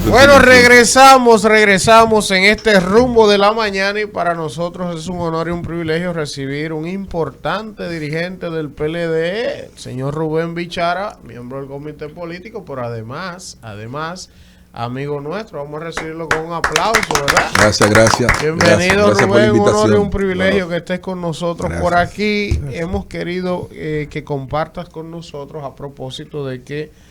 Bueno, regresamos en este rumbo de la mañana y para nosotros es un honor y un privilegio recibir un importante dirigente del PLD, el señor Rubén Bichara, miembro del comité político, pero además, amigo nuestro. Vamos a recibirlo con un aplauso, ¿verdad? Gracias. Bienvenido, gracias Rubén, un honor y un privilegio que estés con nosotros gracias. por aquí. Hemos querido que compartas con nosotros a propósito de que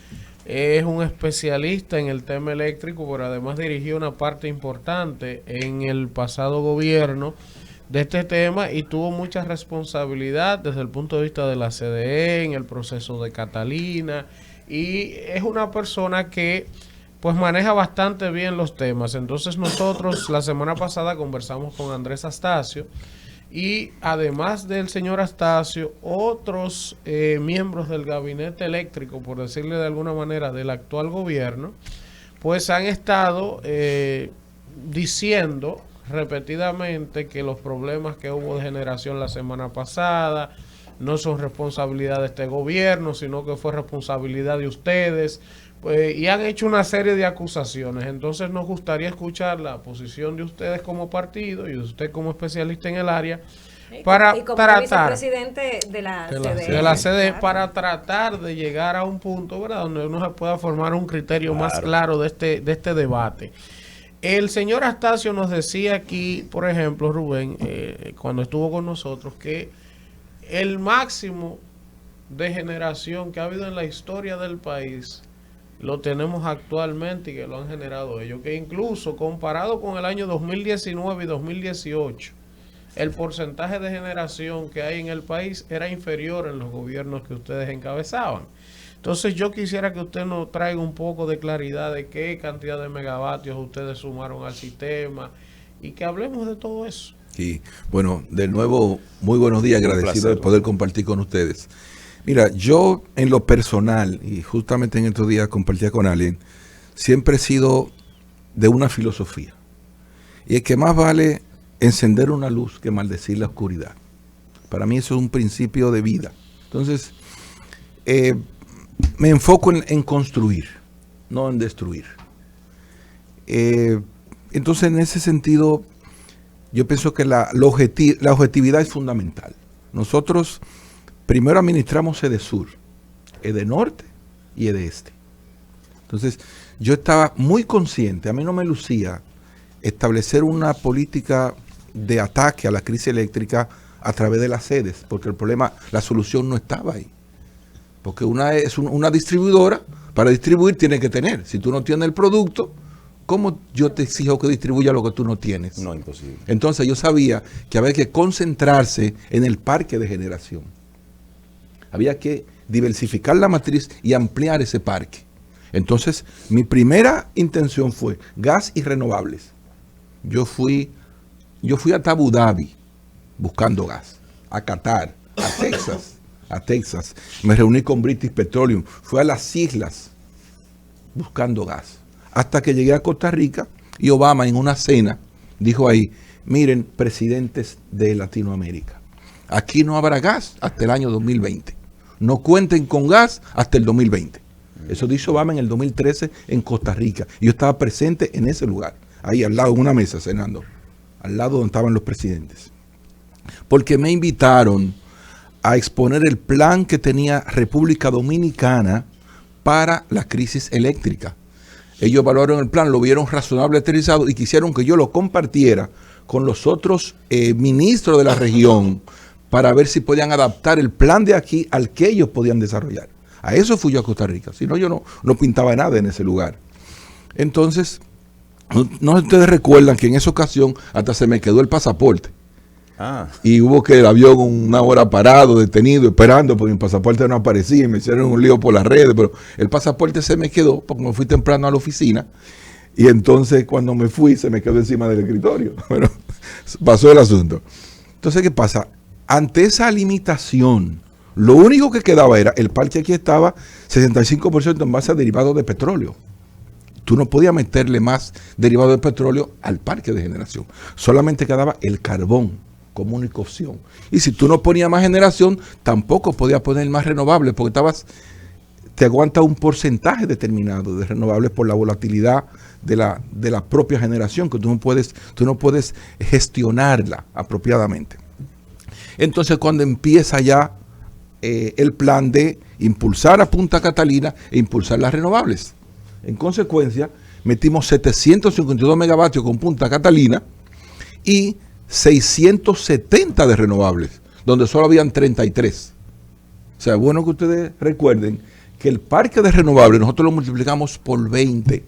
es un especialista en el tema eléctrico, pero además dirigió una parte importante en el pasado gobierno de este tema y tuvo mucha responsabilidad desde el punto de vista de la CDE en el proceso de Catalina, y es una persona que pues maneja bastante bien los temas. Entonces nosotros la semana pasada conversamos con Andrés Astacio y además del señor Astacio, otros miembros del gabinete eléctrico, por decirle de alguna manera, del actual gobierno, pues han estado diciendo repetidamente que los problemas que hubo de generación la semana pasada no son responsabilidad de este gobierno, sino que fue responsabilidad de ustedes, y han hecho una serie de acusaciones. Entonces nos gustaría escuchar la posición de ustedes como partido y de usted como especialista en el área para y como tratar vicepresidente de la CDE, para tratar de llegar a un punto, ¿verdad?, donde uno se pueda formar un criterio más claro de este debate. El señor Astacio nos decía aquí, por ejemplo, Rubén, cuando estuvo con nosotros, que el máximo de generación que ha habido en la historia del país lo tenemos actualmente y que lo han generado ellos, que incluso comparado con el año 2019 y 2018, el porcentaje de generación que hay en el país era inferior en los gobiernos que ustedes encabezaban. Entonces yo quisiera que usted nos traiga un poco de claridad de qué cantidad de megavatios ustedes sumaron al sistema y que hablemos de todo eso. Sí, bueno, de nuevo, muy buenos días, agradecido de poder compartir con ustedes. Mira, yo en lo personal, y justamente en estos días compartía con alguien, siempre he sido de una filosofía. Y es que más vale encender una luz que maldecir la oscuridad. Para mí eso es un principio de vida. Entonces, me enfoco en construir, no en destruir. Entonces, en ese sentido, yo pienso que la objetividad es fundamental. Nosotros primero administramos EDESUR, EDENORTE y EDEESTE. Entonces, yo estaba muy consciente, a mí no me lucía establecer una política de ataque a la crisis eléctrica a través de las sedes, porque el problema, la solución no estaba ahí. Porque una distribuidora, para distribuir tiene que tener. Si tú no tienes el producto, ¿cómo yo te exijo que distribuya lo que tú no tienes? No, imposible. Entonces yo sabía que había que concentrarse en el parque de generación. Había que diversificar la matriz y ampliar ese parque. Entonces, mi primera intención fue gas y renovables. Yo fui a Abu Dhabi buscando gas, a Qatar, a Texas. Me reuní con British Petroleum, fui a las islas buscando gas. Hasta que llegué a Costa Rica y Obama en una cena dijo ahí, miren, presidentes de Latinoamérica, aquí no habrá gas hasta el año 2020. No cuenten con gas hasta el 2020. Eso dijo Obama en el 2013 en Costa Rica. Y yo estaba presente en ese lugar, ahí al lado, en una mesa, cenando, al lado donde estaban los presidentes. Porque me invitaron a exponer el plan que tenía República Dominicana para la crisis eléctrica. Ellos evaluaron el plan, lo vieron razonable, aterrizado y quisieron que yo lo compartiera con los otros ministros de la región para ver si podían adaptar el plan de aquí al que ellos podían desarrollar. A eso fui yo a Costa Rica, si no yo no pintaba nada en ese lugar. Entonces, no sé si ustedes recuerdan que en esa ocasión hasta se me quedó el pasaporte. Y hubo que el avión una hora parado, detenido, esperando, porque mi pasaporte no aparecía y me hicieron un lío por las redes, pero el pasaporte se me quedó porque me fui temprano a la oficina y entonces cuando me fui se me quedó encima del escritorio. Bueno, pasó el asunto. Entonces, ¿qué pasa? Ante esa limitación, lo único que quedaba era, el parque aquí estaba 65% en base a derivados de petróleo. Tú no podías meterle más derivados de petróleo al parque de generación. Solamente quedaba el carbón como única opción. Y si tú no ponías más generación, tampoco podías poner más renovables, porque te aguanta un porcentaje determinado de renovables por la volatilidad de la propia generación, que tú no puedes gestionarla apropiadamente. Entonces, cuando empieza ya el plan de impulsar a Punta Catalina e impulsar las renovables. En consecuencia, metimos 752 megavatios con Punta Catalina y 670 de renovables, donde solo habían 33. O sea, es bueno que ustedes recuerden que el parque de renovables nosotros lo multiplicamos por 20.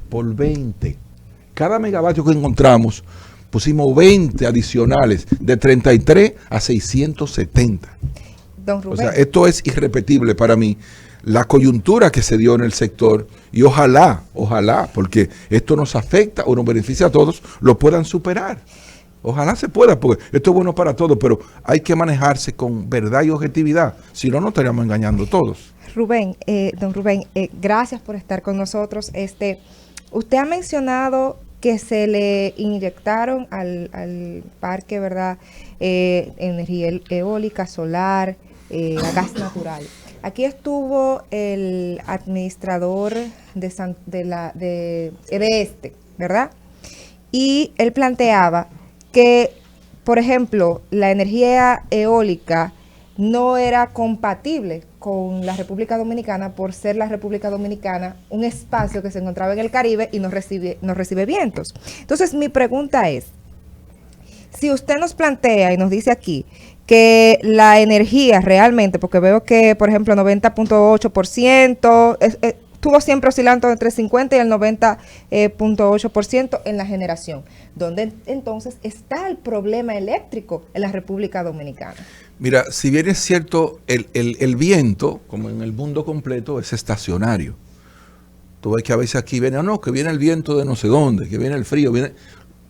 Por 20. Cada megavatio que encontramos, pusimos 20 adicionales, de 33 a 670. Don Rubén. O sea, esto es irrepetible para mí. La coyuntura que se dio en el sector, y ojalá, porque esto nos afecta o nos beneficia a todos, lo puedan superar. Ojalá se pueda, porque esto es bueno para todos, pero hay que manejarse con verdad y objetividad. Si no, nos estaríamos engañando todos. Rubén, don Rubén, gracias por estar con nosotros. Usted ha mencionado que se le inyectaron al parque, ¿verdad? Energía eólica, solar, gas natural. Aquí estuvo el administrador de ¿verdad? Y él planteaba que, por ejemplo, la energía eólica no era compatible con la República Dominicana por ser la República Dominicana un espacio que se encontraba en el Caribe y no recibe vientos. Entonces, mi pregunta es, si usted nos plantea y nos dice aquí que la energía realmente, porque veo que, por ejemplo, 90.8% estuvo siempre oscilando entre 50 y el 90.8% en la generación, ¿dónde entonces está el problema eléctrico en la República Dominicana? Mira, si bien es cierto, el viento, como en el mundo completo, es estacionario. Tú ves que a veces aquí viene, que viene el viento de no sé dónde, que viene el frío,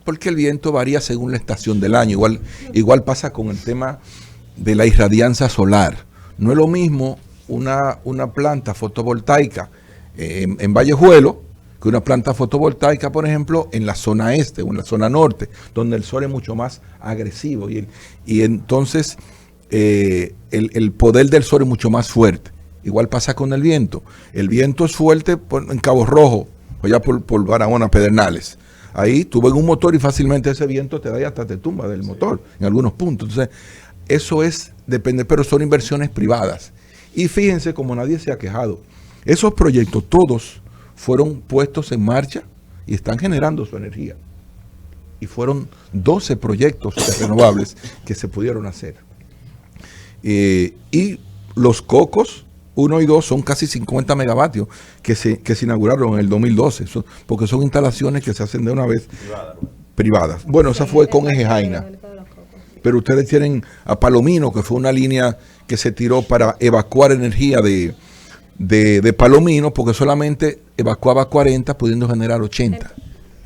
porque el viento varía según la estación del año. Igual pasa con el tema de la irradianza solar. No es lo mismo una planta fotovoltaica en Vallejuelo que una planta fotovoltaica, por ejemplo, en la zona este o en la zona norte, donde el sol es mucho más agresivo y entonces el poder del sol es mucho más fuerte. Igual pasa con el viento. El viento es fuerte en Cabo Rojo, o ya por Barahona, Pedernales. Ahí tú ves un motor y fácilmente ese viento te da y hasta te tumba del motor en algunos puntos. Entonces, eso depende, pero son inversiones privadas. Y fíjense como nadie se ha quejado. Esos proyectos todos fueron puestos en marcha y están generando su energía. Y fueron 12 proyectos renovables que se pudieron hacer. Y los cocos 1 y 2 son casi 50 megavatios que se inauguraron en el 2012, porque son instalaciones que se hacen de una vez privadas. Bueno, esa fue con Eje Jaina. Pero ustedes tienen a Palomino, que fue una línea que se tiró para evacuar energía de Palomino, porque solamente evacuaba 40, pudiendo generar 80.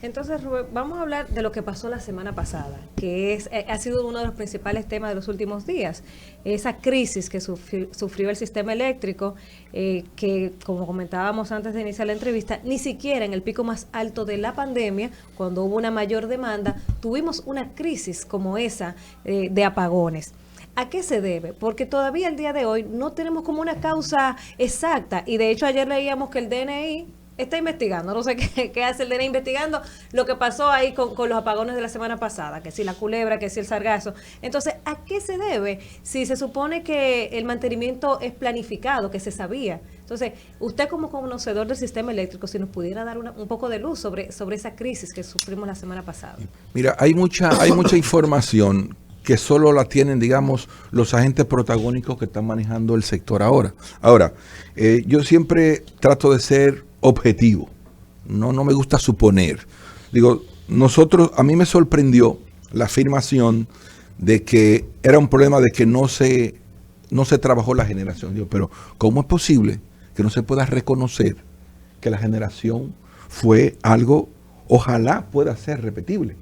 Entonces, Rubén, vamos a hablar de lo que pasó la semana pasada, que ha sido uno de los principales temas de los últimos días. Esa crisis que sufrió el sistema eléctrico, que, como comentábamos antes de iniciar la entrevista, ni siquiera en el pico más alto de la pandemia, cuando hubo una mayor demanda, tuvimos una crisis como esa de apagones. ¿A qué se debe? Porque todavía el día de hoy no tenemos como una causa exacta, y de hecho ayer leíamos que el DNI está investigando, no sé qué hace el DNI investigando lo que pasó ahí con los apagones de la semana pasada, que si la culebra, que si el sargazo. Entonces, ¿a qué se debe? Si se supone que el mantenimiento es planificado, que se sabía. Entonces, usted como conocedor del sistema eléctrico, si nos pudiera dar un poco de luz sobre esa crisis que sufrimos la semana pasada. Mira, hay mucha información que solo la tienen, digamos, los agentes protagónicos que están manejando el sector ahora. Ahora, yo siempre trato de ser objetivo. No me gusta suponer. Digo, a mí me sorprendió la afirmación de que era un problema de que no se trabajó la generación. Digo, pero ¿cómo es posible que no se pueda reconocer que la generación fue algo, ojalá pueda ser repetible?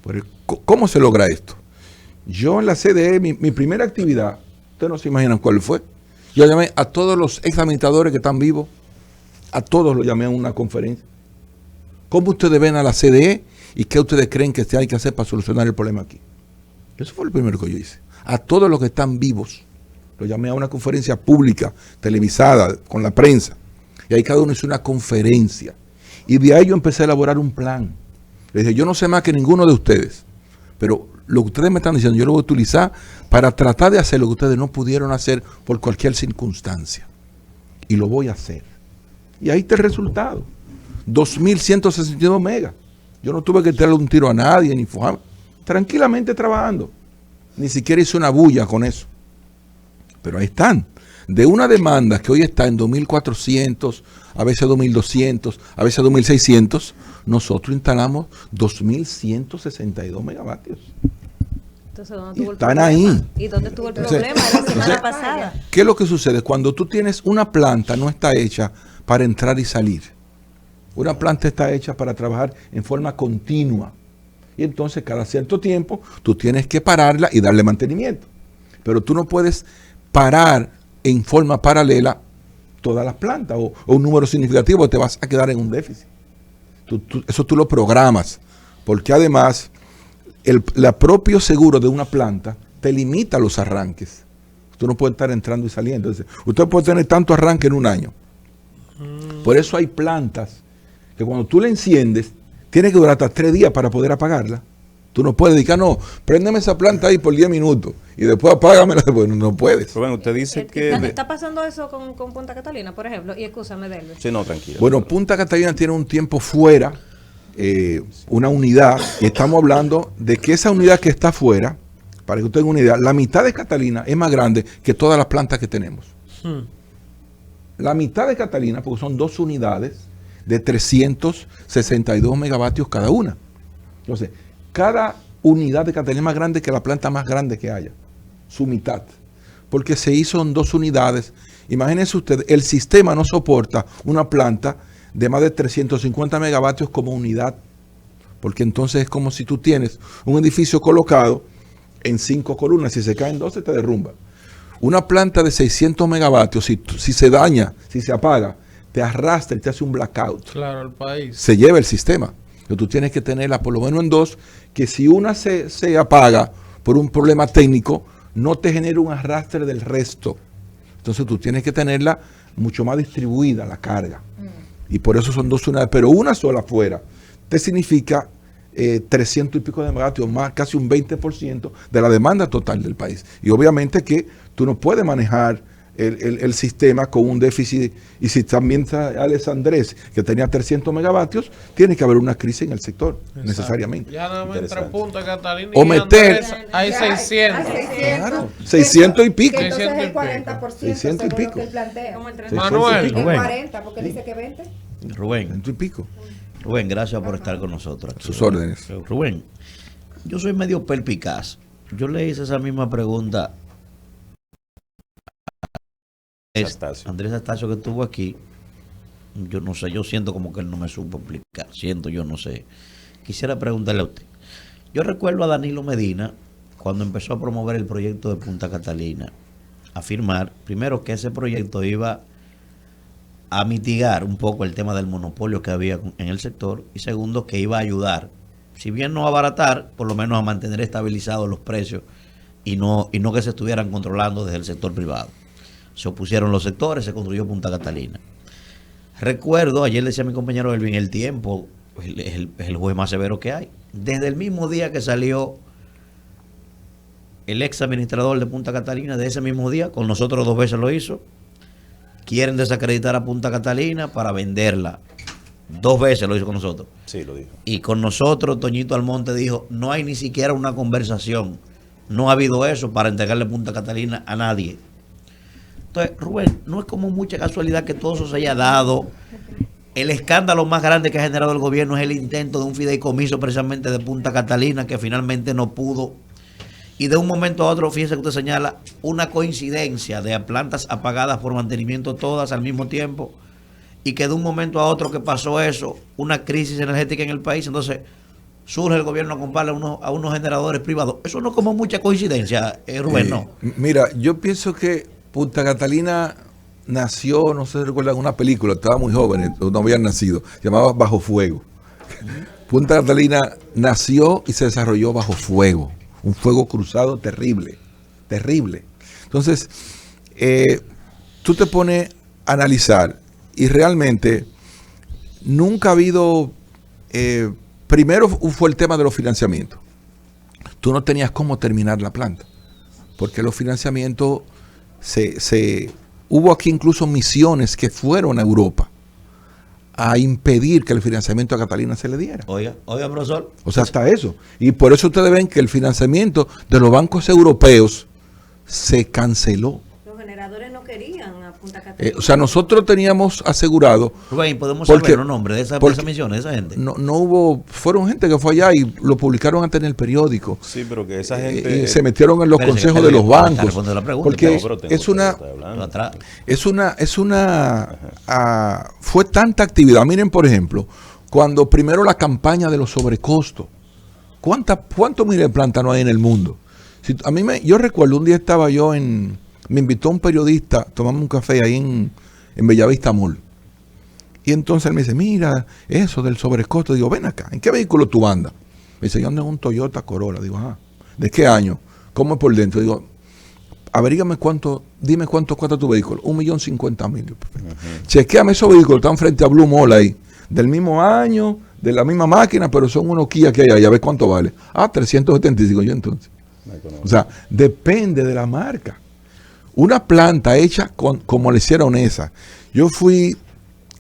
Pero, ¿cómo se logra esto? Yo en la CDE, mi primera actividad, ustedes no se imaginan cuál fue. Yo llamé a todos los ex administradores que están vivos, a todos los llamé a una conferencia. ¿Cómo ustedes ven a la CDE y qué ustedes creen que se hay que hacer para solucionar el problema aquí? Eso fue lo primero que yo hice. A todos los que están vivos, Lo llamé a una conferencia pública, televisada, con la prensa. Y ahí cada uno hizo una conferencia. Y de ahí yo empecé a elaborar un plan. Le dije, yo no sé más que ninguno de ustedes, pero lo que ustedes me están diciendo, yo lo voy a utilizar para tratar de hacer lo que ustedes no pudieron hacer por cualquier circunstancia. Y lo voy a hacer. Y ahí está el resultado. 2.162 megas. Yo no tuve que tirarle un tiro a nadie, ni fujar. Tranquilamente trabajando. Ni siquiera hice una bulla con eso. Pero ahí están. De una demanda que hoy está en 2.400, a veces 2.200, a veces 2.600, nosotros instalamos 2.162 megavatios. Entonces, ¿dónde tuvo el Están problema? ahí. ¿Y dónde estuvo el problema la semana pasada? ¿Qué es lo que sucede? Cuando tú tienes una planta, no está hecha para entrar y salir. Una planta está hecha para trabajar en forma continua. Y entonces cada cierto tiempo tú tienes que pararla y darle mantenimiento. Pero tú no puedes parar en forma paralela todas las plantas o un número significativo, te vas a quedar en un déficit. Eso tú lo programas, porque además el propio seguro de una planta te limita los arranques. Tú no puedes estar entrando y saliendo. Entonces, usted puede tener tanto arranque en un año. Por eso hay plantas que cuando tú la enciendes, tiene que durar hasta 3 días para poder apagarla. Tú no puedes decir, no, préndeme esa planta ahí por 10 minutos y después apágamela. Bueno, no puedes. Rubén, usted dice que... ¿Está pasando eso con Punta Catalina, por ejemplo? Y escúchame, Delvis. Sí, no, tranquilo. Bueno, Punta Catalina tiene un tiempo fuera, una unidad, y estamos hablando de que esa unidad que está fuera, para que usted tenga una idea, la mitad de Catalina es más grande que todas las plantas que tenemos. La mitad de Catalina, porque son 2 unidades de 362 megavatios cada una. Entonces, cada unidad de Catalina es más grande que la planta más grande que haya. Su mitad. Porque se hizo en 2 unidades. Imagínense ustedes, el sistema no soporta una planta de más de 350 megavatios como unidad. Porque entonces es como si tú tienes un edificio colocado en 5 columnas. Si se caen 2, se te derrumba. Una planta de 600 megavatios, si se daña, si se apaga, te arrastra y te hace un blackout. Claro, el país. Se lleva el sistema. Pero tú tienes que tenerla por lo menos en 2, que si una se apaga por un problema técnico, no te genera un arrastre del resto. Entonces tú tienes que tenerla mucho más distribuida, la carga. Y por eso son 2 unidades, pero una sola fuera te significa 300 y pico de megavatios, más casi un 20% de la demanda total del país. Y obviamente que tú no puedes manejar el sistema con un déficit, y si también está Alex Andrés, que tenía 300 megavatios, tiene que haber una crisis en el sector, necesariamente. Ya no me entra Punta Catalina O y meter- Andrés, hay 600. Claro, 600 y pico. Que entonces 600 y el 40% 600 y según lo pico. que él plantea. Como el tren. 600 y Manuel. pico. El Rubén. 40, porque él dice que 20. Rubén, 600 y pico. Rubén, gracias por estar con nosotros aquí. Sus órdenes. Rubén, yo soy medio perpicaz. Yo le hice esa misma pregunta a Astacio. Andrés Astacio, que estuvo aquí. Yo no sé, yo siento como que él no me supo explicar. Yo no sé. Quisiera preguntarle a usted. Yo recuerdo a Danilo Medina, cuando empezó a promover el proyecto de Punta Catalina, afirmar, primero, que ese proyecto iba a mitigar un poco el tema del monopolio que había en el sector, y segundo, que iba a ayudar, si bien no a abaratar, por lo menos a mantener estabilizados los precios y no que se estuvieran controlando desde el sector privado. Se opusieron los sectores, se construyó Punta Catalina. Recuerdo, ayer le decía a mi compañero Elvin, el tiempo es el juez más severo que hay. Desde el mismo día que salió el ex administrador de Punta Catalina, de ese mismo día, con nosotros 2 veces lo hizo, quieren desacreditar a Punta Catalina para venderla. 2 veces lo hizo con nosotros. Sí, lo dijo. Y con nosotros, Toñito Almonte dijo, no hay ni siquiera una conversación. No ha habido eso para entregarle Punta Catalina a nadie. Entonces, Rubén, no es como mucha casualidad que todo eso se haya dado. El escándalo más grande que ha generado el gobierno es el intento de un fideicomiso precisamente de Punta Catalina, que finalmente no pudo. Y de un momento a otro, fíjese que usted señala, una coincidencia de plantas apagadas por mantenimiento todas al mismo tiempo, y que de un momento a otro que pasó eso, una crisis energética en el país, entonces surge el gobierno a comprarle a unos generadores privados. Eso no es como mucha coincidencia, Rubén, no. Mira, yo pienso que Punta Catalina nació, no sé si recuerdan, una película, estaba muy joven, no habían nacido, se llamaba Bajo Fuego. Punta Catalina nació y se desarrolló bajo fuego, un fuego cruzado terrible, terrible. Entonces, tú te pones a analizar y realmente nunca ha habido, primero fue el tema de los financiamientos. Tú no tenías cómo terminar la planta, porque los financiamientos, hubo aquí incluso misiones que fueron a Europa a impedir que el financiamiento a Catalina se le diera. Oiga, profesor. O sea, hasta eso. Y por eso ustedes ven que el financiamiento de los bancos europeos se canceló. Los generadores no querían a Punta Catalina. O sea, nosotros teníamos asegurado. Rubén, ¿podemos porque- saber los nombres de esa porque- misión, de esa gente? No hubo, fueron gente que fue allá y lo publicaron antes en el periódico. Sí, pero que esa Y gente... se metieron en los Espérese, consejos de los espérese, bancos. responde la pregunta, Porque No, pero tengo es una, que estar hablando. Atrás. fue tanta actividad. Miren, por ejemplo, cuando primero la campaña de los sobrecostos. ¿Cuántos miles de plantas no hay en el mundo? Yo recuerdo, un día estaba yo me invitó un periodista, tomamos un café ahí en Bellavista Mall. Y entonces él me dice, mira, eso del sobrecosto. Digo, ven acá, ¿en qué vehículo tú andas? Me dice, yo ando en un Toyota Corolla. Digo, ajá, ¿de qué año? ¿Cómo es por dentro? Digo, dime cuánto cuesta tu vehículo. 1.050.000. Chequéame esos vehículos, están frente a Blue Mall ahí. Del mismo año, de la misma máquina, pero son unos Kia que hay ahí, a ver cuánto vale. 375 yo entonces. O sea, depende de la marca. Una planta hecha como le hicieron esa. Yo fui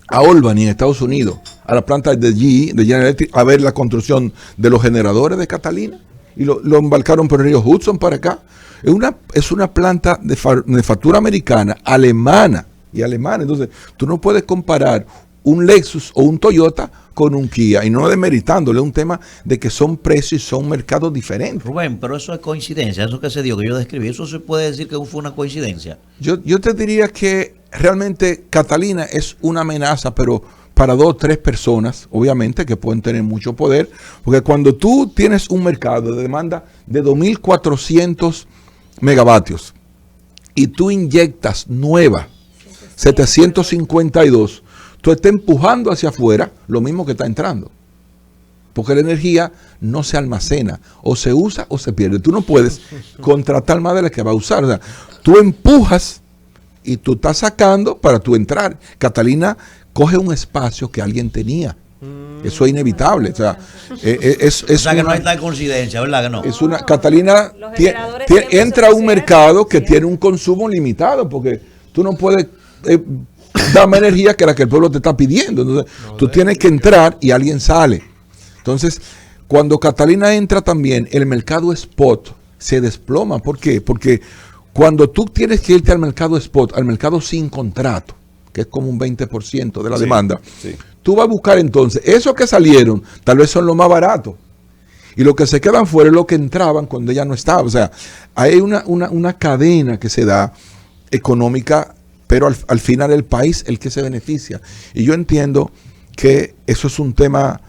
a Albany, en Estados Unidos, a la planta de GE, de General Electric, a ver la construcción de los generadores de Catalina, y lo embarcaron por el río Hudson para acá. Es una planta de factura americana, alemana, entonces tú no puedes comparar un Lexus o un Toyota con un Kia, y no demeritándole, es un tema de que son precios y son mercados diferentes. Rubén, pero eso es coincidencia, eso que se dio, que yo describí, eso se puede decir que fue una coincidencia. Yo te diría que realmente Catalina es una amenaza, pero para 2 o 3 personas, obviamente, que pueden tener mucho poder, porque cuando tú tienes un mercado de demanda de 2.400 megavatios y tú inyectas nueva 752, tú estás empujando hacia afuera lo mismo que está entrando. Porque la energía no se almacena, o se usa o se pierde. Tú no puedes contratar más de la que va a usar. O sea, tú empujas y tú estás sacando para tú entrar. Catalina coge un espacio que alguien tenía. Eso es inevitable. O sea, O sea que no hay tal coincidencia, ¿verdad que no? es una, Catalina Los generadores siempre entra a se un pusieron, mercado que ¿cierto? tiene un consumo limitado, porque tú no puedes dar más energía que la que el pueblo te está pidiendo. Entonces, tú tienes que entrar y alguien sale. Entonces, cuando Catalina entra también, el mercado spot se desploma. ¿Por qué? Porque cuando tú tienes que irte al mercado spot, al mercado sin contrato, que es como un 20% de la demanda, sí. tú vas a buscar entonces, esos que salieron, tal vez son los más baratos. Y los que se quedan fuera es los que entraban cuando ella no estaba. O sea, hay una cadena que se da económica, pero al final el país el que se beneficia. Y yo entiendo que eso es un tema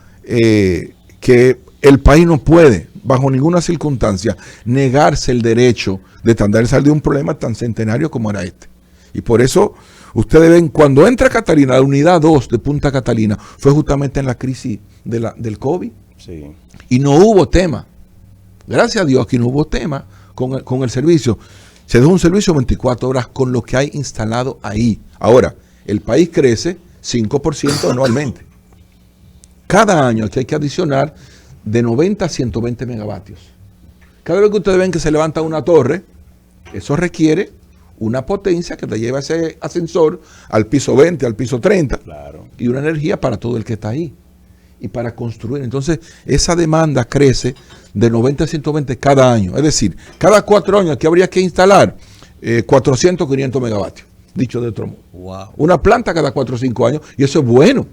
que el país no puede, bajo ninguna circunstancia, negarse el derecho de salir de un problema tan centenario como era este. Y por eso, ustedes ven, cuando entra Catalina, la unidad 2 de Punta Catalina, fue justamente en la crisis del COVID. Sí. Y no hubo tema. Gracias a Dios que no hubo tema con el servicio. Se dejó un servicio 24 horas con lo que hay instalado ahí. Ahora, el país crece 5% anualmente. Cada año hay que adicionar de 90 a 120 megavatios. Cada vez que ustedes ven que se levanta una torre, eso requiere una potencia que te lleva ese ascensor al piso 20, al piso 30. Claro. Y una energía para todo el que está ahí. Y para construir. Entonces, esa demanda crece de 90 a 120 cada año. Es decir, cada 4 años aquí habría que instalar 400, 500 megavatios. Dicho de otro modo. Wow. Una planta cada 4 o 5 años. Y eso es bueno.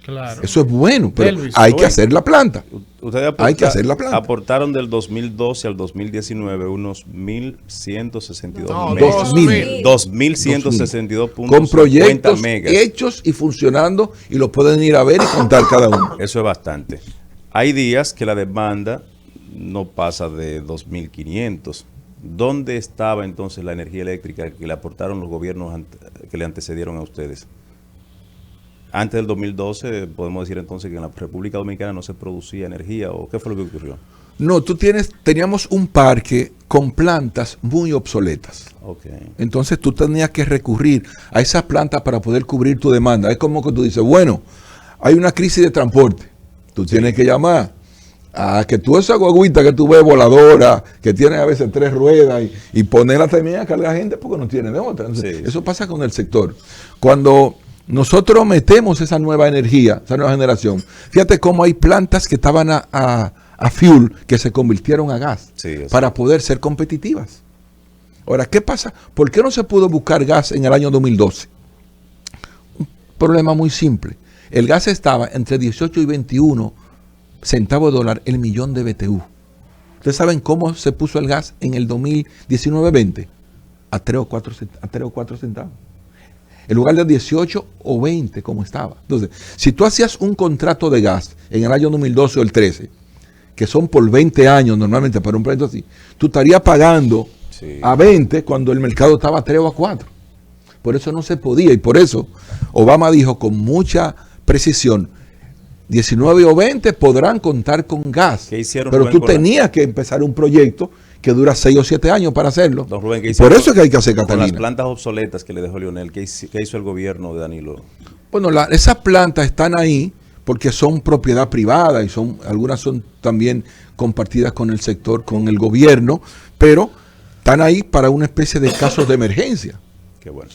Claro. Eso es bueno. Pero Elvis, hay que Rubén. hacer la planta. Ustedes Hay que hacer la planta. aportaron del 2012 al 2019 unos 1.162 No, megas. 2000. 2.162 puntos. Con proyectos 50 megas. hechos y funcionando. Y lo pueden ir a ver y contar cada uno. Eso es bastante. Hay días que la demanda no pasa de 2.500. ¿Dónde estaba entonces la energía eléctrica que le aportaron los gobiernos que le antecedieron a ustedes? Antes del 2012, podemos decir entonces que en la República Dominicana no se producía energía, ¿o qué fue lo que ocurrió? No, teníamos un parque con plantas muy obsoletas. Okay. Entonces tú tenías que recurrir a esas plantas para poder cubrir tu demanda. Es como que tú dices, bueno, hay una crisis de transporte. Tú tienes que llamar a que tú esa guaguita que tú ves voladora, que tiene a veces 3 ruedas y ponerla también a cargar gente porque no tiene de otra. Entonces, eso pasa con el sector. Cuando nosotros metemos esa nueva energía, esa nueva generación, fíjate cómo hay plantas que estaban a fuel que se convirtieron a gas para poder ser competitivas. Ahora, ¿qué pasa? ¿Por qué no se pudo buscar gas en el año 2012? Un problema muy simple. El gas estaba entre 18 y 21 centavos de dólar el millón de BTU. ¿Ustedes saben cómo se puso el gas en el 2019-20? A 3 o 4 centavos. En lugar de 18 o 20 como estaba. Entonces, si tú hacías un contrato de gas en el año 2012 o el 13, que son por 20 años normalmente para un proyecto así, tú estarías pagando a 20 cuando el mercado estaba a 3 o a 4. Por eso no se podía, y por eso Obama dijo con mucha precisión, 19 o 20 podrán contar con gas. ¿Qué hicieron, pero Rubén, tú tenías que empezar un proyecto que dura 6 o 7 años para hacerlo. Don Rubén, ¿qué por eso es que hay que hacer Catalina. Con las plantas obsoletas que le dejó Leonel, ¿qué hizo el gobierno de Danilo? Bueno, esas plantas están ahí porque son propiedad privada y algunas son también compartidas con el sector, con el gobierno, pero están ahí para una especie de casos de emergencia. Qué bueno.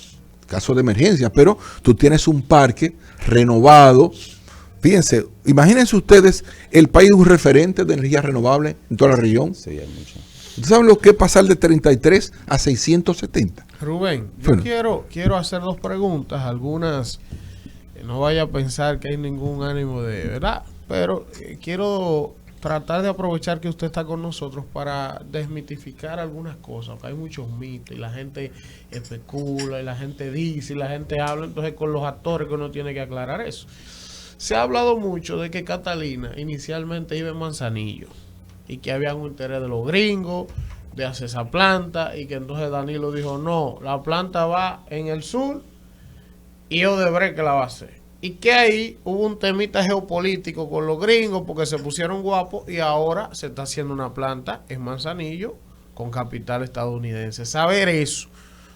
Casos de emergencia, pero tú tienes un parque renovado. Fíjense, imagínense ustedes el país un referente de energía renovable en toda la región. Sí, hay mucho. ¿Ustedes saben lo que es pasar de 33 a 670? Rubén, yo quiero hacer 2 preguntas, algunas, no vaya a pensar que hay ningún ánimo de verdad, pero quiero tratar de aprovechar que usted está con nosotros para desmitificar algunas cosas, porque hay muchos mitos y la gente especula y la gente dice y la gente habla, entonces con los actores que uno tiene que aclarar eso. Se ha hablado mucho de que Catalina inicialmente iba en Manzanillo y que había un interés de los gringos de hacer esa planta y que entonces Danilo dijo no, la planta va en el sur y Odebrecht que la va a hacer. Y que ahí hubo un temita geopolítico con los gringos porque se pusieron guapos y ahora se está haciendo una planta en Manzanillo con capital estadounidense. Saber eso,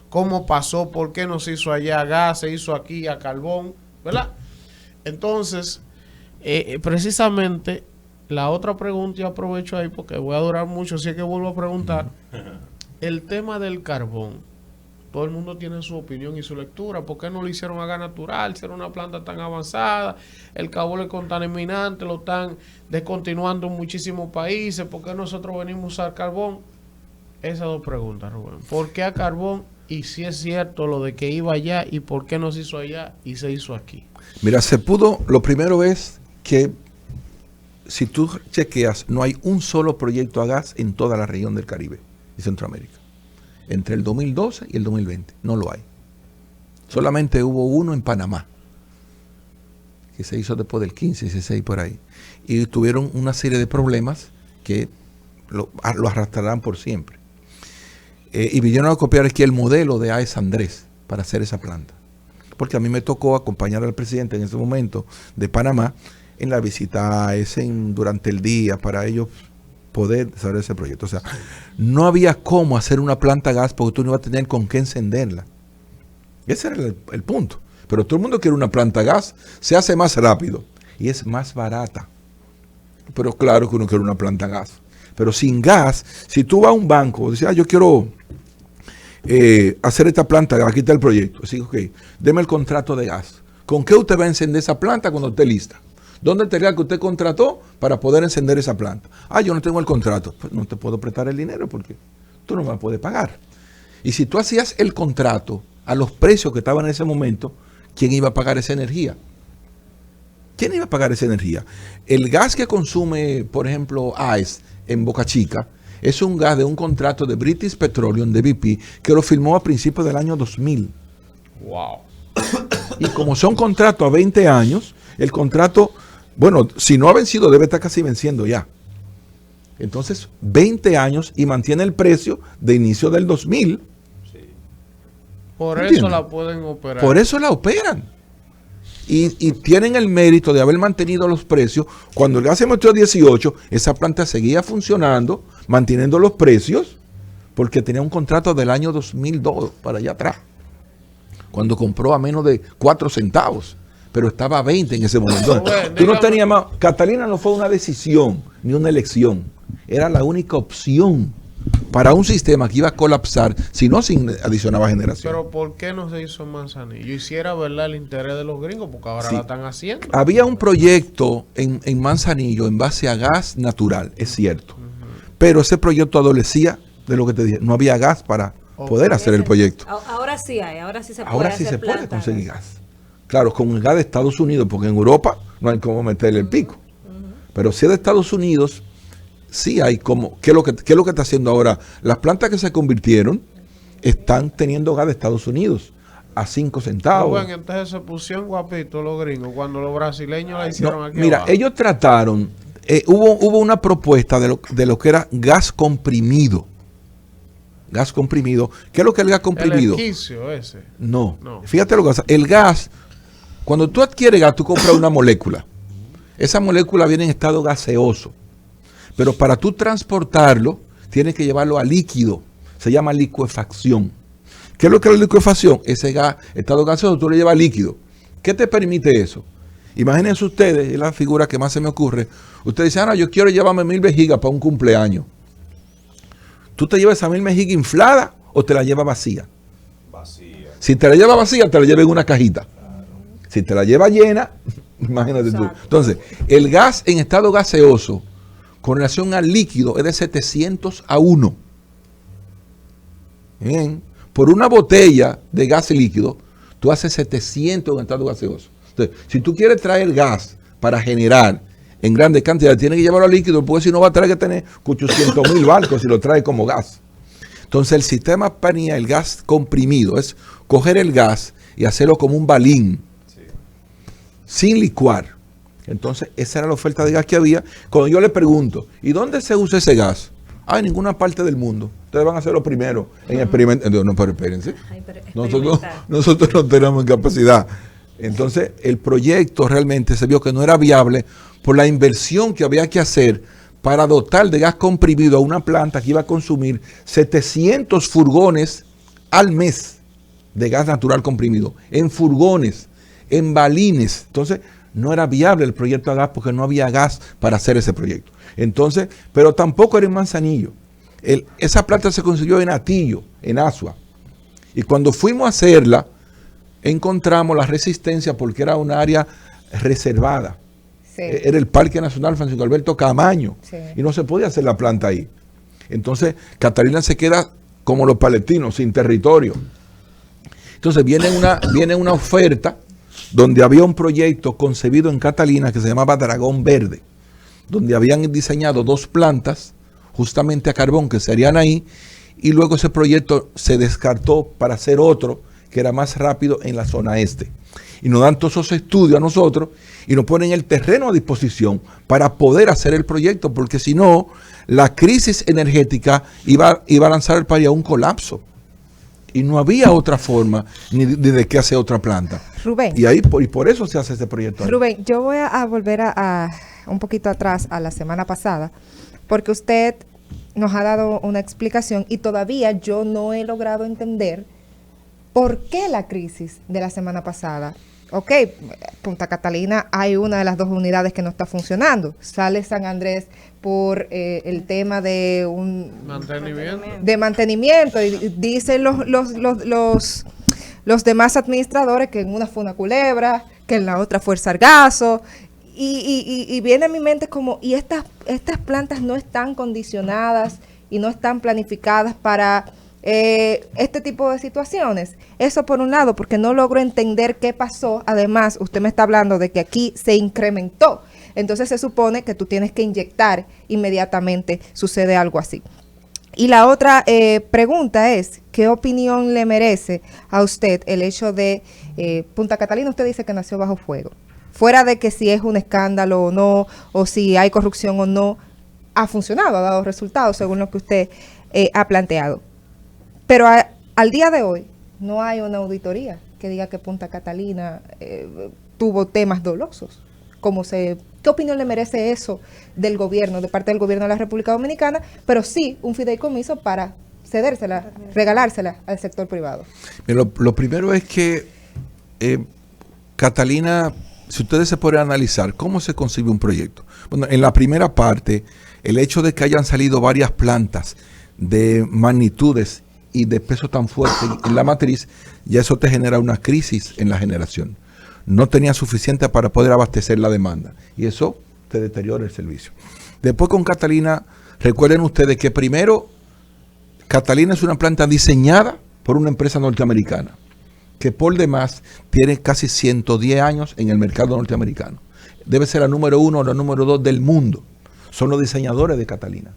cómo pasó, por qué no se hizo allá gas, se hizo aquí a carbón, ¿verdad? Entonces, precisamente, la otra pregunta, y aprovecho ahí porque voy a durar mucho, así que vuelvo a preguntar, el tema del carbón. Todo el mundo tiene su opinión y su lectura. ¿Por qué no lo hicieron a gas natural? Si era una planta tan avanzada, el carbón es contaminante, lo están descontinuando en muchísimos países. ¿Por qué nosotros venimos a usar carbón? Esas 2 preguntas, Rubén. ¿Por qué a carbón? Y si es cierto lo de que iba allá, ¿y por qué no se hizo allá y se hizo aquí? Mira, lo primero es que si tú chequeas, no hay un solo proyecto a gas en toda la región del Caribe y Centroamérica. Entre el 2012 y el 2020, no lo hay. Solamente hubo uno en Panamá, que se hizo después del 15, 16 por ahí. Y tuvieron una serie de problemas que lo arrastrarán por siempre. Y vinieron a copiar aquí el modelo de AES Andrés para hacer esa planta. Porque a mí me tocó acompañar al presidente en ese momento de Panamá en la visita a AES durante el día para ellos poder desarrollar ese proyecto. O sea, no había cómo hacer una planta a gas porque tú no ibas a tener con qué encenderla. Ese era el punto. Pero todo el mundo quiere una planta a gas, se hace más rápido y es más barata. Pero claro que uno quiere una planta a gas. Pero sin gas, si tú vas a un banco y dices, yo quiero hacer esta planta, aquí está el proyecto. Así, ok, deme el contrato de gas. ¿Con qué usted va a encender esa planta cuando esté lista? ¿Dónde estaría que usted contrató para poder encender esa planta? Yo no tengo el contrato. Pues no te puedo prestar el dinero porque tú no me la puedes pagar. Y si tú hacías el contrato a los precios que estaban en ese momento, ¿quién iba a pagar esa energía? ¿Quién iba a pagar esa energía? El gas que consume, por ejemplo, AES en Boca Chica, es un gas de un contrato de British Petroleum, de BP, que lo firmó a principios del año 2000. Wow. Y como son contratos a 20 años, el contrato, bueno, si no ha vencido, debe estar casi venciendo ya. Entonces, 20 años y mantiene el precio de inicio del 2000. Sí. Por eso la pueden operar. Por eso la operan. y tienen el mérito de haber mantenido los precios. Cuando el gas se metió a 18, esa planta seguía funcionando, manteniendo los precios, porque tenía un contrato del año 2002 para allá atrás, cuando compró a menos de 4 centavos, pero estaba a 20 en ese momento. Entonces, tú no tenías más. Catalina no fue una decisión ni una elección, era la única opción para un sistema que iba a colapsar si no se adicionaba generación. Pero ¿por qué no se hizo en Manzanillo? Hiciera, ¿verdad?, el interés de los gringos, porque ahora Sí. la están haciendo. Había un proyecto en Manzanillo en base a gas natural, es cierto, pero ese proyecto adolecía de lo que te dije, no había gas para poder hacer el proyecto. Ahora sí hay, ahora sí se puede Ahora sí hacer se puede plantas. conseguir gas. Claro, con el gas de Estados Unidos, porque en Europa no hay cómo meterle el pico. Pero si es de Estados Unidos, sí hay como. ¿Qué es lo que está haciendo ahora? Las plantas que se convirtieron están teniendo gas de Estados Unidos a 5 centavos. Bueno, entonces se pusieron guapitos los gringos cuando los brasileños la hicieron No, aquí mira, abajo. ellos trataron, hubo una propuesta de lo que era gas comprimido. Gas comprimido. ¿Qué es lo que es el gas comprimido? El esquicio ese. No. No. Fíjate lo que pasa. El gas, cuando tú adquieres gas, tú compras una molécula. Esa molécula viene en estado gaseoso. Pero para tú transportarlo, tienes que llevarlo a líquido. Se llama licuefacción. ¿Qué es lo que es la licuefacción? Ese gas, estado gaseoso, tú lo llevas a líquido. ¿Qué te permite eso? Imagínense ustedes, es la figura que más se me ocurre. Ustedes dicen, yo quiero llevarme 1000 vejigas para un cumpleaños. ¿Tú te llevas esa 1000 vejigas inflada o te la llevas vacía? Vacía. Si te la llevas vacía, te la llevas en una cajita. Si te la llevas llena, imagínate tú. Entonces, el gas en estado gaseoso con relación al líquido es de 700 a 1. Bien. Por una botella de gas líquido, tú haces 700 en estado gaseoso. Entonces, si tú quieres traer gas para generar en grandes cantidades, tienes que llevarlo a líquido, porque si no va a tener que tener 800,000 barcos si lo trae como gas. Entonces, el sistema PANIA, el gas comprimido, es coger el gas y hacerlo como un balín, sin licuar. Entonces, esa era la oferta de gas que había. Cuando yo le pregunto, ¿y dónde se usa ese gas? En ninguna parte del mundo. Ustedes van a ser los primeros en experimentar. No, pero espérense. Ay, pero Nosotros no tenemos capacidad. Entonces, el proyecto realmente se vio que no era viable por la inversión que había que hacer para dotar de gas comprimido a una planta que iba a consumir 700 furgones al mes de gas natural comprimido. En furgones, en balines. Entonces, no era viable el proyecto de gas porque no había gas para hacer ese proyecto. Entonces, pero tampoco era en Manzanillo. Esa planta se consiguió en Atillo, en Asua. Y cuando fuimos a hacerla, encontramos la resistencia porque era un área reservada. Sí. Era el Parque Nacional Francisco Alberto Camaño. Sí. Y no se podía hacer la planta ahí. Entonces, Catalina se queda como los palestinos, sin territorio. Entonces, viene una oferta donde había un proyecto concebido en Catalina que se llamaba Dragón Verde, donde habían diseñado 2 plantas justamente a carbón que se harían ahí, y luego ese proyecto se descartó para hacer otro que era más rápido en la zona este. Y nos dan todos esos estudios a nosotros y nos ponen el terreno a disposición para poder hacer el proyecto, porque si no, la crisis energética iba a lanzar el país a un colapso. Y no había otra forma ni de que hacer otra planta. Rubén. Y por eso se hace este proyecto ahí. Rubén, yo voy a volver a un poquito atrás a la semana pasada, porque usted nos ha dado una explicación y todavía yo no he logrado entender por qué la crisis de la semana pasada. Ok, Punta Catalina hay una de las 2 unidades que no está funcionando. Sale San Andrés por el tema de un mantenimiento y dicen los demás administradores que en una fue una culebra, que en la otra fue el sargazo. Y viene a mi mente como, y estas plantas no están condicionadas y no están planificadas para este tipo de situaciones. Eso por un lado, porque no logro entender qué pasó. Además, usted me está hablando de que aquí se incrementó. Entonces se supone que tú tienes que inyectar inmediatamente, sucede algo así. Y la otra pregunta es, ¿qué opinión le merece a usted el hecho de Punta Catalina? Usted dice que nació bajo fuego. Fuera de que si es un escándalo o no, o si hay corrupción o no, ha funcionado, ha dado resultados según lo que usted ha planteado. Pero al día de hoy no hay una auditoría que diga que Punta Catalina tuvo temas dolosos. ¿Qué opinión le merece eso del gobierno, de parte del gobierno de la República Dominicana? Pero sí un fideicomiso para cedérsela, regalársela al sector privado. Lo primero es que Catalina, si ustedes se pueden analizar cómo se concibe un proyecto. Bueno, en la primera parte, el hecho de que hayan salido varias plantas de magnitudes y de peso tan fuerte en la matriz, ya eso te genera una crisis en la generación. No tenía suficiente para poder abastecer la demanda y eso te deteriora el servicio. Después con Catalina, recuerden ustedes que primero, Catalina es una planta diseñada por una empresa norteamericana, que por demás tiene casi 110 años en el mercado norteamericano. Debe ser la número 1 o la número 2 del mundo. Son los diseñadores de Catalina.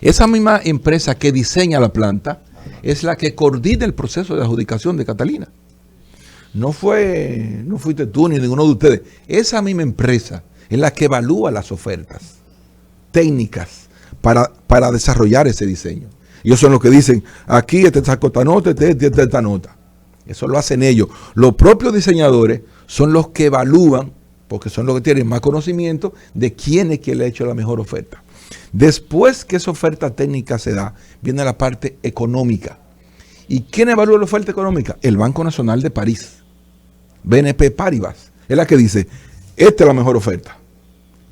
Esa misma empresa que diseña la planta es la que coordina el proceso de adjudicación de Catalina. No fuiste tú ni ninguno de ustedes. Esa misma empresa es la que evalúa las ofertas técnicas para desarrollar ese diseño. Ellos son los que dicen, aquí esta nota, esta nota. Eso lo hacen ellos. Los propios diseñadores son los que evalúan, porque son los que tienen más conocimiento de quién es quien le ha hecho la mejor oferta. Después que esa oferta técnica se da, viene la parte económica. ¿Y quién evalúa la oferta económica? El Banco Nacional de París. BNP Paribas. Es la que dice, esta es la mejor oferta.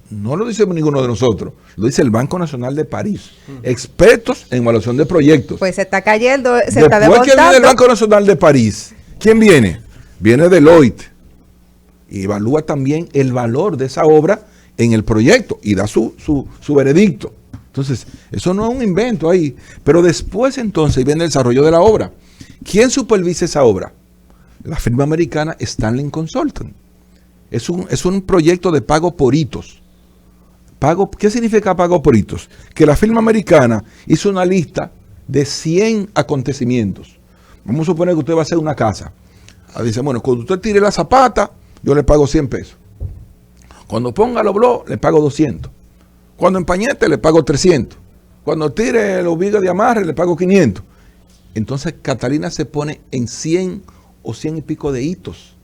No lo dice ninguno de nosotros, lo dice el Banco Nacional de París. Expertos en evaluación de proyectos. Pues se está cayendo, se Después está desmontando. que viene el Banco Nacional de París, ¿quién viene? Viene Deloitte. Y evalúa también el valor de esa obra en el proyecto y da su veredicto. Entonces, eso no es un invento ahí. Pero después entonces viene el desarrollo de la obra. ¿Quién supervisa esa obra? La firma americana Stanley Consulting. Es un proyecto de pago por hitos. ¿Qué significa pago por hitos? Que la firma americana hizo una lista de 100 acontecimientos. Vamos a suponer que usted va a hacer una casa. Dice, bueno, cuando usted tire la zapata, yo le pago 100 pesos. Cuando ponga los blogs, le pago 200. Cuando empañete, le pago 300. Cuando tire los vigas de amarre, le pago 500. Entonces, Catalina se pone en 100 o 100 y pico de hitos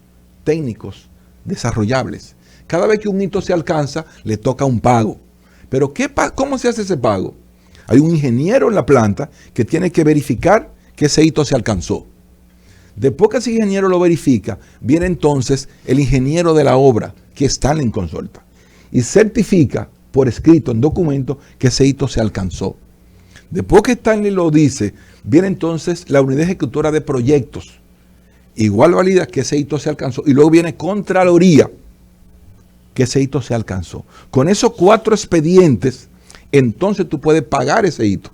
técnicos desarrollables. Cada vez que un hito se alcanza, le toca un pago. Pero ¿cómo se hace ese pago? Hay un ingeniero en la planta que tiene que verificar que ese hito se alcanzó. Después que ese ingeniero lo verifica, viene entonces el ingeniero de la obra, que está en consulta, y certifica por escrito en documento que ese hito se alcanzó. Después que Stanley lo dice, viene entonces la unidad ejecutora de proyectos. Igual valida que ese hito se alcanzó. Y luego viene Contraloría, que ese hito se alcanzó. Con esos 4 expedientes, entonces tú puedes pagar ese hito.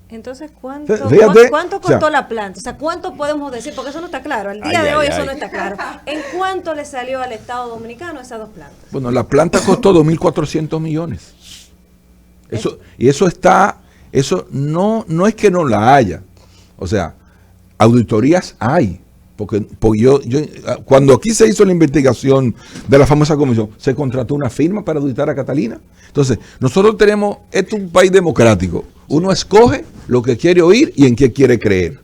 Entonces, ¿cuánto costó la planta? O sea, ¿cuánto podemos decir? Porque eso no está claro. Al día de hoy eso no está claro. ¿En cuánto le salió al Estado Dominicano esas 2 plantas? Bueno, la planta costó 2.400 millones. Eso no es que no la haya. O sea, auditorías hay. Porque yo cuando aquí se hizo la investigación de la famosa comisión, se contrató una firma para auditar a Catalina. Entonces, nosotros esto es un país democrático. Uno escoge lo que quiere oír y en qué quiere creer.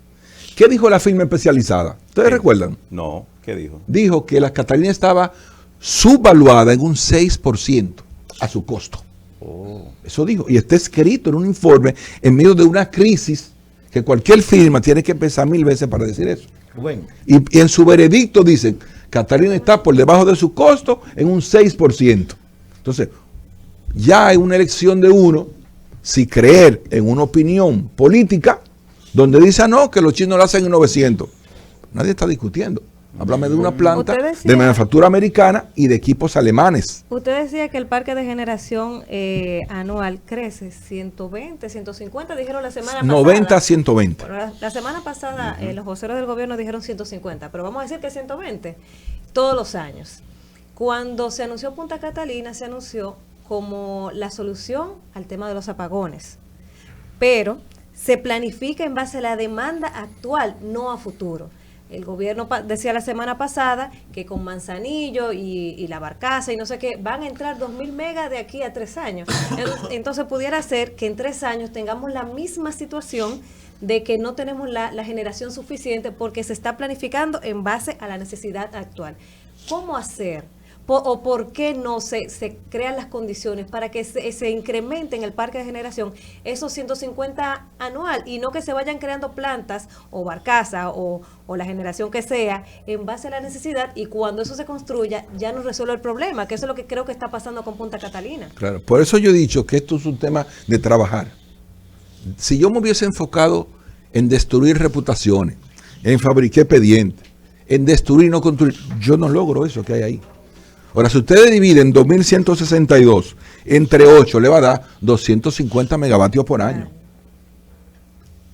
¿Qué dijo la firma especializada? ¿Ustedes recuerdan? No, ¿qué dijo? Dijo que la Catalina estaba subvaluada en un 6% a su costo. Oh. Eso dijo. Y está escrito en un informe en medio de una crisis que cualquier firma tiene que pensar 1000 veces para decir eso. Bueno. Y en su veredicto dicen, Catalina está por debajo de su costo en un 6%. Entonces, ya hay una elección de uno, si creer en una opinión política, donde dice, no, que los chinos lo hacen en 900. Nadie está discutiendo. Háblame de una planta de manufactura americana y de equipos alemanes. Usted decía que el parque de generación anual crece 120, 150, dijeron la semana pasada. 90 a 120. Bueno, la semana pasada los voceros del gobierno dijeron 150, pero vamos a decir que 120 todos los años. Cuando se anunció Punta Catalina, se anunció como la solución al tema de los apagones, pero se planifica en base a la demanda actual, no a futuro. El gobierno decía la semana pasada que con Manzanillo y la Barcaza y no sé qué, van a entrar 2.000 megas de aquí a 3 años. Entonces pudiera ser que en 3 años tengamos la misma situación de que no tenemos la generación suficiente porque se está planificando en base a la necesidad actual. ¿Cómo hacer? ¿O por qué no se crean las condiciones para que se incremente en el parque de generación esos 150 anual y no que se vayan creando plantas o barcaza o la generación que sea en base a la necesidad, y cuando eso se construya ya no resuelve el problema, que eso es lo que creo que está pasando con Punta Catalina? Claro, por eso yo he dicho que esto es un tema de trabajar. Si yo me hubiese enfocado en destruir reputaciones, en fabricar expedientes, en destruir y no construir, yo no logro eso que hay ahí. Ahora, si ustedes dividen 2.162 entre 8, le va a dar 250 megavatios por año.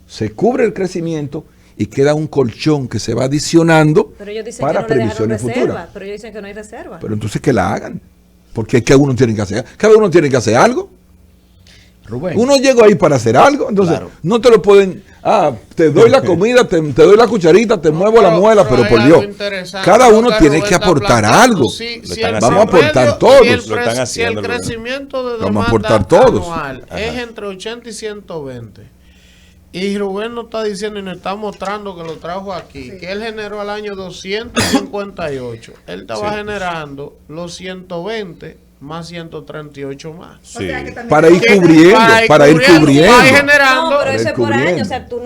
Se cubre el crecimiento y queda un colchón que se va adicionando para previsiones futuras. Pero ellos dicen que no hay reserva. Pero entonces que la hagan. Porque es que uno tiene que hacer. Cada uno tiene que hacer algo. Rubén. Uno llegó ahí para hacer algo, entonces Claro. no te lo pueden, te doy la comida, te doy la cucharita, te muevo la muela, pero por Dios, cada uno tiene que aportar algo. Vamos a aportar todos. Si el crecimiento de Vamos a demanda aportar todos. anual es entre 80 y 120, y Rubén nos está diciendo y nos está mostrando que lo trajo aquí, que él generó al año 258, él estaba generando los 120 más 138 más. Sí. O sea, que también Para ir cubriendo, para ir cubriendo. Va generando. No, pero eso es por cubriendo. año, o sea, tú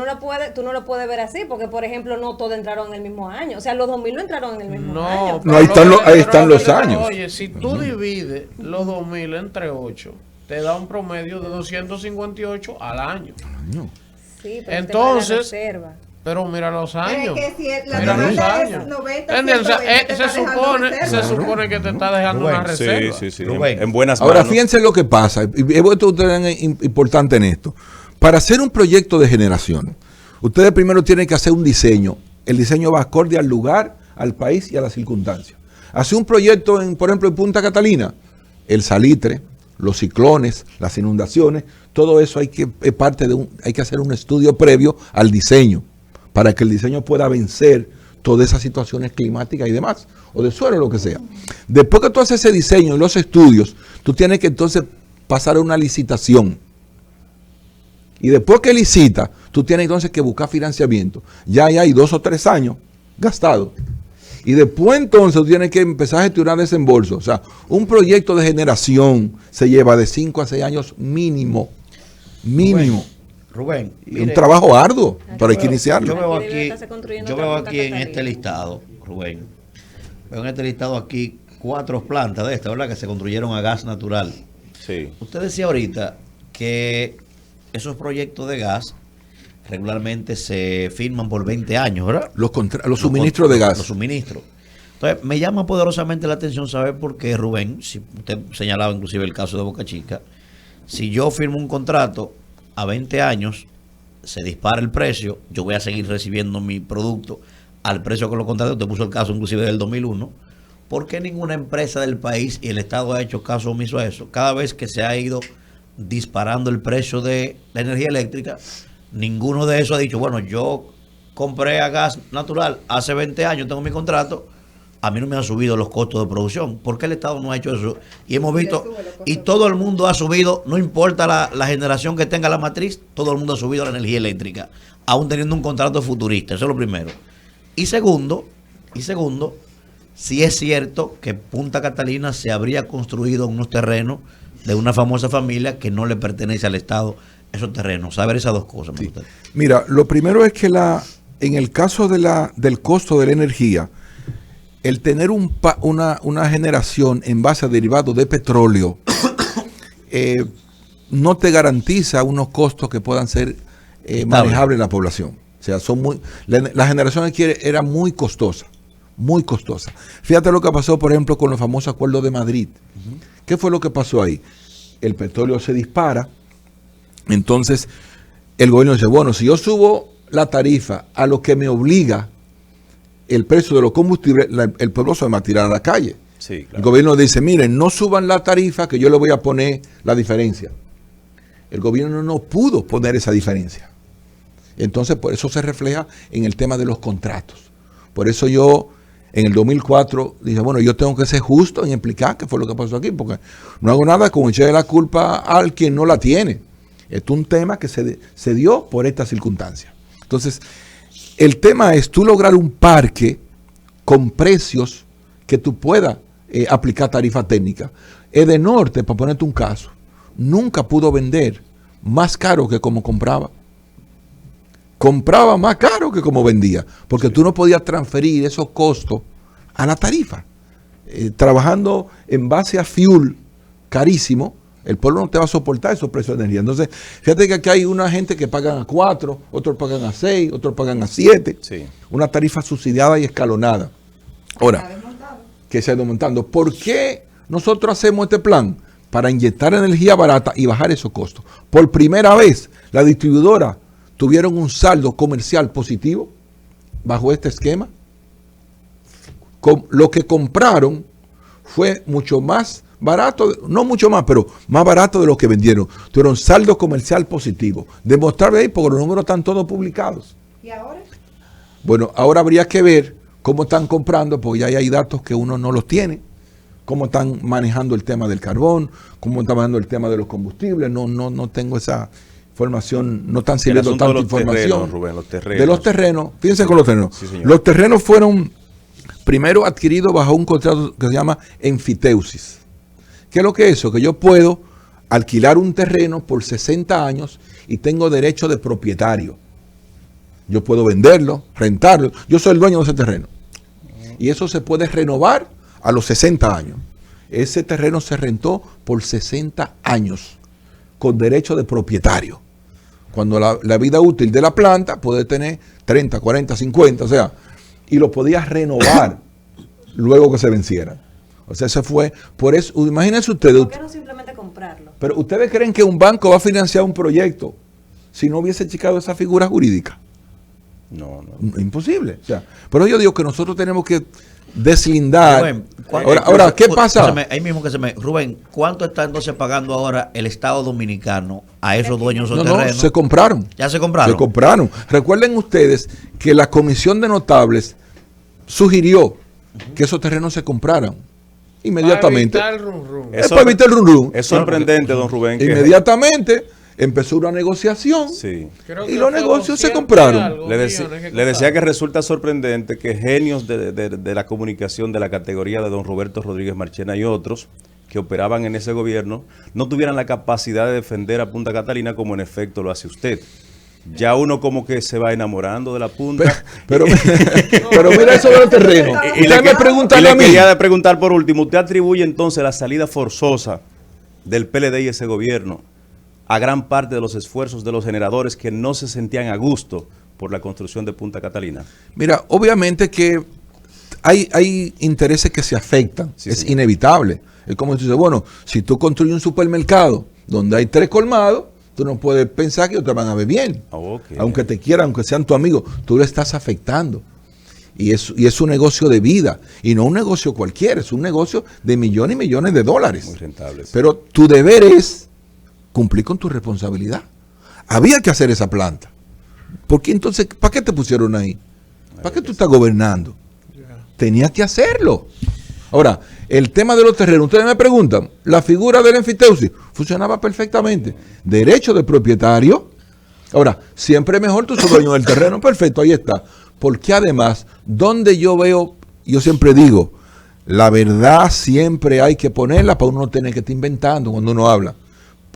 no lo puedes ver así, porque por ejemplo no todos entraron en el mismo año, o sea, los 2.000 no entraron en el mismo año. No, ahí están los años. Oye, si tú divides los 2.000 entre 8, te da un promedio de 258 al año. Sí, pero Entonces, el tema de la reserva. Pero mira los años. Es que si la Mira los demanda es años. 90, ¿Entiendes? O sea, 120, te se está dejando reserva. supone que te está dejando Rubén, una reserva. Sí, sí, sí. Rubén. En buenas Ahora, manos. fíjense lo que pasa, y esto es importante en esto. Para hacer un proyecto de generación, ustedes primero tienen que hacer un diseño. El diseño va acorde al lugar, al país y a las circunstancias. Hacer un proyecto, por ejemplo, en Punta Catalina, el salitre, los ciclones, las inundaciones, todo eso hay que hacer un estudio previo al diseño, para que el diseño pueda vencer todas esas situaciones climáticas y demás, o de suelo, lo que sea. Después que tú haces ese diseño y los estudios, tú tienes que entonces pasar a una licitación. Y después que licita, tú tienes entonces que buscar financiamiento. Ya hay 2 o 3 años gastados. Y después entonces tú tienes que empezar a gestionar desembolso. O sea, un proyecto de generación se lleva de 5 a 6 años mínimo. Mínimo. Rubén, Un trabajo arduo, pero hay que iniciarlo. Yo veo Aquí debe aquí, estarse construyendo yo otra veo Punta aquí en Catalina. este listado, Rubén, veo en este listado aquí 4 plantas de estas, ¿verdad? Que se construyeron a gas natural. Sí. Usted decía ahorita que esos proyectos de gas regularmente se firman por 20 años, ¿verdad? Los suministros de gas. Los suministros. Entonces, me llama poderosamente la atención saber por qué, Rubén, si usted señalaba inclusive el caso de Boca Chica, si yo firmo un contrato a 20 años, se dispara el precio, yo voy a seguir recibiendo mi producto al precio que lo contraté. Usted puso el caso inclusive del 2001. ¿Por qué ninguna empresa del país y el Estado ha hecho caso omiso a eso? Cada vez que se ha ido disparando el precio de la energía eléctrica, ninguno de esos ha dicho, bueno, yo compré a gas natural hace 20 años, tengo mi contrato, a mí no me han subido los costos de producción. ¿Por qué el Estado no ha hecho eso? Y hemos visto, y todo el mundo ha subido, no importa la generación que tenga la matriz, todo el mundo ha subido la energía eléctrica, aún teniendo un contrato futurista. Eso es lo primero. Y segundo, si es cierto que Punta Catalina se habría construido en unos terrenos de una famosa familia que no le pertenece al Estado esos terrenos. Saber esas dos cosas. Sí. Mira, lo primero es que en el caso del costo de la energía, el tener una generación en base a derivados de petróleo no te garantiza unos costos que puedan ser manejables en la población. O sea, la generación aquí era muy costosa, muy costosa. Fíjate lo que pasó, por ejemplo, con los famosos acuerdos de Madrid. ¿Qué fue lo que pasó ahí? El petróleo se dispara, entonces el gobierno dice, bueno, si yo subo la tarifa a lo que me obliga el precio de los combustibles, el pueblo se va a tirar a la calle. Sí, claro. El gobierno dice, miren, no suban la tarifa que yo le voy a poner la diferencia. El gobierno no pudo poner esa diferencia. Entonces, por eso se refleja en el tema de los contratos. Por eso yo en el 2004 dije, bueno, yo tengo que ser justo en explicar qué fue lo que pasó aquí, porque no hago nada con echarle la culpa al quien no la tiene. Esto es un tema que se dio por esta circunstancia. Entonces, el tema es tú lograr un parque con precios que tú puedas aplicar tarifa técnica. Edenorte, para ponerte un caso, nunca pudo vender más caro que como compraba. Compraba más caro que como vendía, porque tú no podías transferir esos costos a la tarifa. Trabajando en base a fuel carísimo, el pueblo no te va a soportar esos precios de energía. Entonces, fíjate que aquí hay una gente que pagan a 4, otros pagan a 6, otros pagan a 7. Sí. Una tarifa subsidiada y escalonada. Ahora, que se ha ido montando. ¿Por qué nosotros hacemos este plan? Para inyectar energía barata y bajar esos costos. Por primera vez, la distribuidora tuvieron un saldo comercial positivo bajo este esquema. Lo que compraron fue mucho más barato, no mucho más, pero más barato de lo que vendieron. Tuvieron saldo comercial positivo. Demostrar ahí porque los números están todos publicados. ¿Y ahora? Bueno, ahora habría que ver cómo están comprando, porque ya hay datos que uno no los tiene. Cómo están manejando el tema del carbón, cómo están manejando el tema de los combustibles. No tengo esa información, no están sirviendo tanta información. Terrenos, Rubén, los terrenos. De los terrenos, fíjense con los terrenos. Sí, señor. Los terrenos fueron primero adquiridos bajo un contrato que se llama enfiteusis. ¿Qué es lo que es eso? Que yo puedo alquilar un terreno por 60 años y tengo derecho de propietario. Yo puedo venderlo, rentarlo. Yo soy el dueño de ese terreno. Y eso se puede renovar a los 60 años. Ese terreno se rentó por 60 años con derecho de propietario. Cuando la vida útil de la planta puede tener 30, 40, 50, o sea, y lo podía renovar luego que se venciera. O sea, se fue. Por eso, imagínense ustedes. ¿Por qué no simplemente comprarlo? Pero ustedes creen que un banco va a financiar un proyecto si no hubiese checado esa figura jurídica. No. Imposible. O sea, pero yo digo que nosotros tenemos que deslindar. Rubén, Ahora, ¿qué pasa? Ahí mismo Rubén, ¿cuánto está entonces pagando ahora el Estado Dominicano a esos dueños de esos terrenos? Se compraron. ¿Ya se compraron? Se compraron. Recuerden ustedes que la Comisión de Notables sugirió que esos terrenos se compraran inmediatamente. Para evitar el rum rum. Es para evitar el rum rum. Es sorprendente, don Rubén. Que Inmediatamente empezó una negociación. Sí. Creo Y que los fue negocios se 200 compraron. y algo Le millones decía que resulta sorprendente que genios de la comunicación de la categoría de don Roberto Rodríguez Marchena y otros que operaban en ese gobierno no tuvieran la capacidad de defender a Punta Catalina como en efecto lo hace usted. Ya uno como que se va enamorando de la punta. Pero mira eso de los terrenos. Y Usted me pregunta a mí. quería preguntar por último, ¿usted atribuye entonces la salida forzosa del PLD y ese gobierno a gran parte de los esfuerzos de los generadores que no se sentían a gusto por la construcción de Punta Catalina? Mira, obviamente que hay intereses que se afectan. Sí, es señor. inevitable. Es como si dice, bueno, si tú construyes un supermercado donde hay 3 colmados, tú no puedes pensar que ellos te van a ver bien. Okay. Aunque te quieran, aunque sean tu amigo, tú le estás afectando. Y es un negocio de vida. Y no un negocio cualquiera, es un negocio de millones y millones de dólares. Muy rentable. Sí. Pero tu deber es cumplir con tu responsabilidad. Había que hacer esa planta. Porque entonces, ¿para qué te pusieron ahí? ¿Para qué tú estás gobernando? Tenías que hacerlo. Ahora, el tema de los terrenos, ustedes me preguntan, la figura del enfiteusis funcionaba perfectamente. Derecho de propietario. Ahora, siempre es mejor tú ser dueño del terreno, perfecto, ahí está. Porque además, donde yo veo, yo siempre digo, la verdad siempre hay que ponerla para uno no tener que estar inventando cuando uno habla.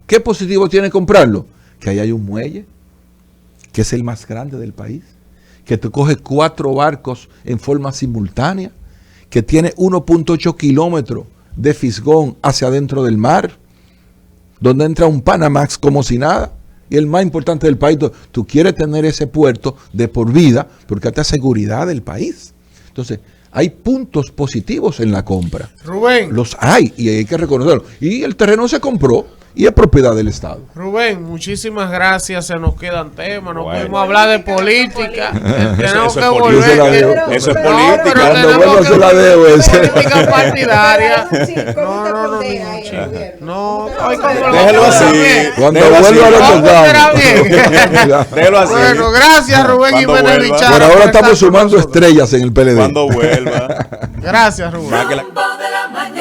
¿Qué positivo tiene comprarlo? Que ahí hay un muelle, que es el más grande del país, que te coge 4 barcos en forma simultánea, que tiene 1.8 kilómetros de fisgón hacia adentro del mar, donde entra un Panamax como si nada, y el más importante del país. Tú quieres tener ese puerto de por vida, porque te da seguridad del país. Entonces, hay puntos positivos en la compra. Rubén. Los hay, y hay que reconocerlo. Y el terreno se compró, y es propiedad del Estado. Rubén, muchísimas gracias. Se nos quedan temas. No Bueno. pudimos hablar de política. Tenemos Eso que es volver. política. Eso es No, política. pero Cuando tenemos vuelva que se la volver debo de ese. política partidaria. ¿Cómo te No, pondera ahí el gobierno? No, hoy como lo Déjelo vamos a así. hacer. Cuando Déjelo así. vuelva lo Vamos, será tocamos. bien. Déjelo así. Bueno, gracias Rubén Cuando Jiménez vuelva. Richard. Por ahora por estar estamos con sumando nosotros. estrellas en el PLD. Cuando vuelva. Gracias Rubén. Más que la- de la mañana.